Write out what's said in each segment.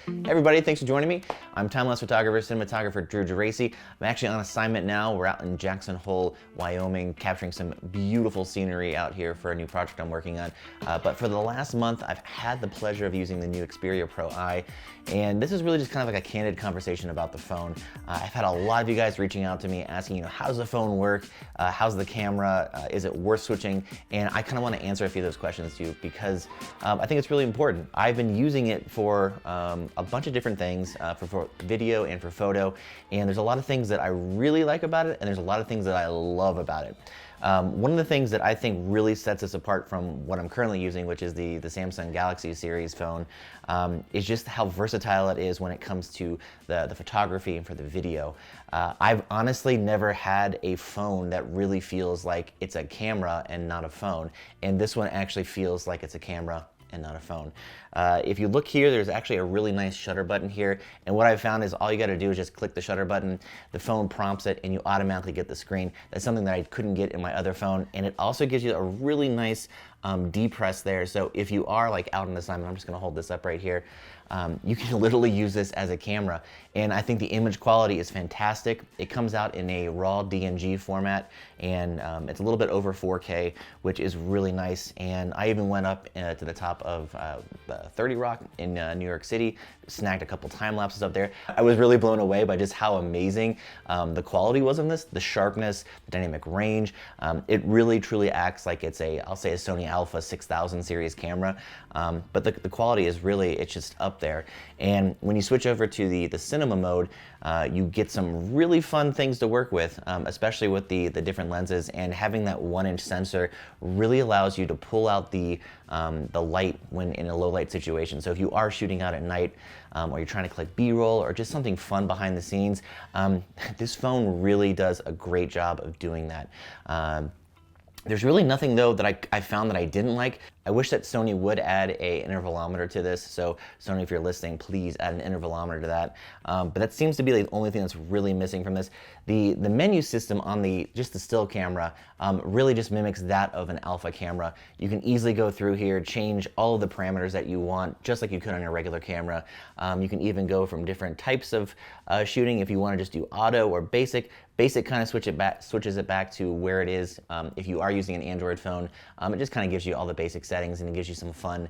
Hey everybody, thanks for joining me. I'm time-lapse photographer, cinematographer Drew Geraci. I'm actually on assignment now. We're out in Jackson Hole, Wyoming, capturing some beautiful scenery out here for a new project I'm working on. But for the last month, I've had the pleasure of using the new Xperia PRO-I, and this is really just kind of like a candid conversation about the phone. I've had a lot of you guys reaching out to me asking, how does the phone work? How's the camera? Is it worth switching? And I kind of want to answer a few of those questions to you because I think it's really important. I've been using it for a bunch of different things, for video and for photo, and there's a lot of things that I really like about it, and there's a lot of things that I love about it. One of the things that I think really sets us apart from what I'm currently using, which is the Samsung Galaxy series phone, is just how versatile it is when it comes to the photography and for the video. I've honestly never had a phone that really feels like it's a camera and not a phone, and this one actually feels like it's a camera and not a phone. If you look here, there's actually a really nice shutter button here, and what I've found is all you gotta do is just click the shutter button, the phone prompts it, and you automatically get the screen. That's something that I couldn't get in my other phone, and it also gives you a really nice depress there, so if you are like out on assignment, I'm just gonna hold this up right here, you can literally use this as a camera, and I think the image quality is fantastic. It comes out in a raw DNG format, and it's a little bit over 4K, which is really nice, and I even went up to the top of 30 Rock in New York City, snagged a couple time lapses up there. I was really blown away by just how amazing the quality was on this, the sharpness, the dynamic range. It really truly acts like it's I'll say a Sony Alpha 6000 series camera, but the quality is really, it's just up there. And when you switch over to the cinema mode, you get some really fun things to work with, especially with the different lenses, and having that 1-inch sensor really allows you to pull out the light when in a low light situation. So if you are shooting out at night, or you're trying to collect B-roll or just something fun behind the scenes, this phone really does a great job of doing that. There's really nothing though that I found that I didn't like. I wish that Sony would add an intervalometer to this. So Sony, if you're listening, please add an intervalometer to that. But that seems to be the only thing that's really missing from this. The menu system on just the still camera really just mimics that of an alpha camera. You can easily go through here, change all of the parameters that you want, just like you could on your regular camera. You can even go from different types of shooting if you want to just do auto or basic. Basic kind of switches it back to where it is. If you are using an Android phone, it just kind of gives you all the basic settings, and it gives you some fun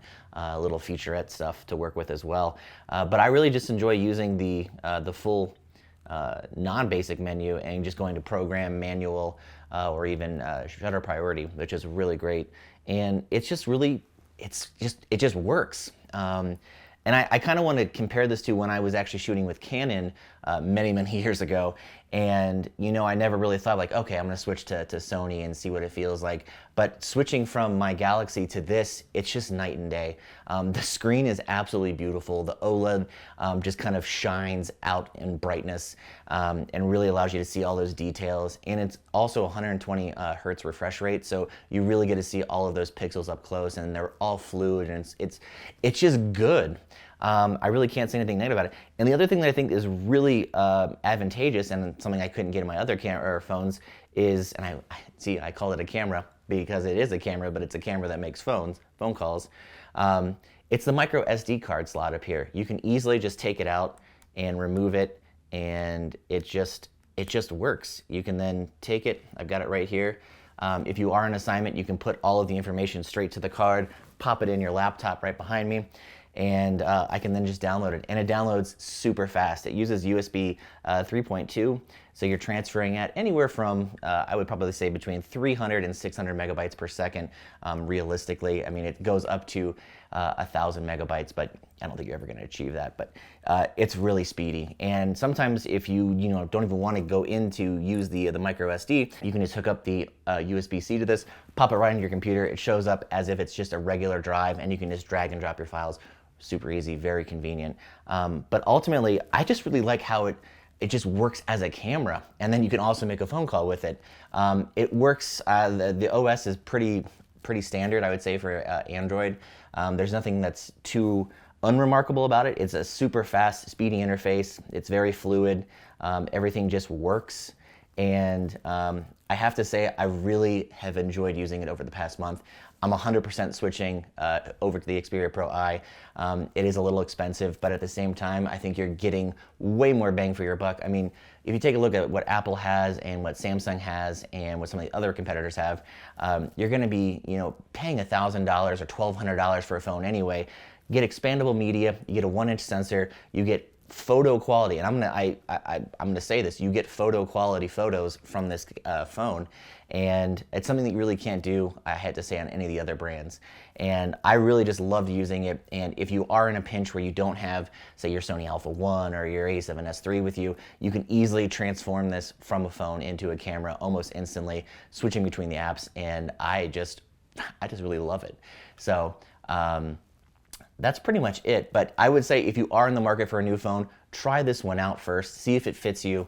little featurette stuff to work with as well. But I really just enjoy using the full non-basic menu and just going to program, manual, or even shutter priority, which is really great. And it's just really, it just works. And I kind of want to compare this to when I was actually shooting with Canon many years ago. And I never really thought like, okay, I'm gonna switch to Sony and see what it feels like. But switching from my Galaxy to this, it's just night and day. The screen is absolutely beautiful. The OLED just kind of shines out in brightness and really allows you to see all those details. And it's also 120 hertz refresh rate, so you really get to see all of those pixels up close, and they're all fluid, and it's just good. I really can't say anything negative about it. And the other thing that I think is really advantageous, and something I couldn't get in my other phones, is, and I call it a camera because it is a camera, but it's a camera that makes phone calls. It's the micro SD card slot up here. You can easily just take it out and remove it, and it just works. You can then take it, I've got it right here. If you are on assignment, you can put all of the information straight to the card, pop it in your laptop right behind me, and I can then just download it. And it downloads super fast. It uses USB 3.2, so you're transferring at anywhere from, I would probably say between 300 and 600 megabytes per second, realistically. I mean, it goes up to 1,000 megabytes, but I don't think you're ever gonna achieve that, but it's really speedy. And sometimes if you don't even wanna go in to use the micro SD, you can just hook up the USB-C to this, pop it right into your computer. It shows up as if it's just a regular drive, and you can just drag and drop your files. Super easy, very convenient. But ultimately, I just really like how it just works as a camera, and then you can also make a phone call with it. It works, the OS is pretty standard, I would say, for Android. There's nothing that's too unremarkable about it. It's a super fast, speedy interface. It's very fluid. Everything just works. And I have to say, I really have enjoyed using it over the past month. I'm 100% switching over to the Xperia PRO-I. It is a little expensive, but at the same time, I think you're getting way more bang for your buck. I mean, if you take a look at what Apple has and what Samsung has and what some of the other competitors have, you're going to be, paying $1,000 or $1,200 for a phone anyway. You get expandable media, you get a 1-inch sensor, you get photo quality, and I'm gonna say this: you get photo quality photos from this phone, and it's something that you really can't do, I had to say, on any of the other brands. And I really just loved using it. And if you are in a pinch where you don't have, say, your Sony Alpha 1 or your A7S III with you, you can easily transform this from a phone into a camera almost instantly, switching between the apps, and I just really love it. So that's pretty much it. But I would say if you are in the market for a new phone, try this one out first. See if it fits you.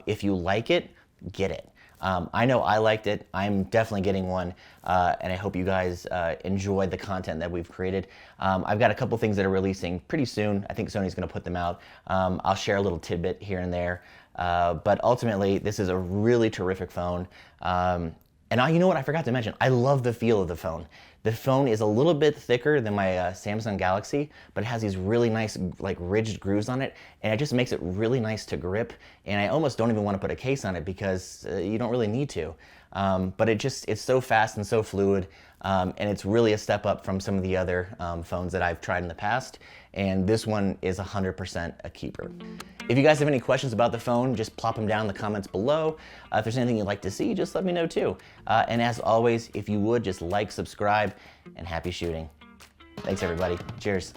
If you like it, get it. I know I liked it. I'm definitely getting one, and I hope you guys enjoyed the content that we've created. I've got a couple things that are releasing pretty soon. I think Sony's going to put them out. I'll share a little tidbit here and there. But ultimately, this is a really terrific phone. And you know what? I forgot to mention, I love the feel of the phone. The phone is a little bit thicker than my Samsung Galaxy, but it has these really nice, like, ridged grooves on it, and it just makes it really nice to grip. And I almost don't even want to put a case on it because you don't really need to. But it's so fast and so fluid, and it's really a step up from some of the other phones that I've tried in the past. And this one is 100% a keeper. If you guys have any questions about the phone, just plop them down in the comments below. If there's anything you'd like to see, just let me know too. And as always, if you would, just like, subscribe, and happy shooting. Thanks everybody. Cheers.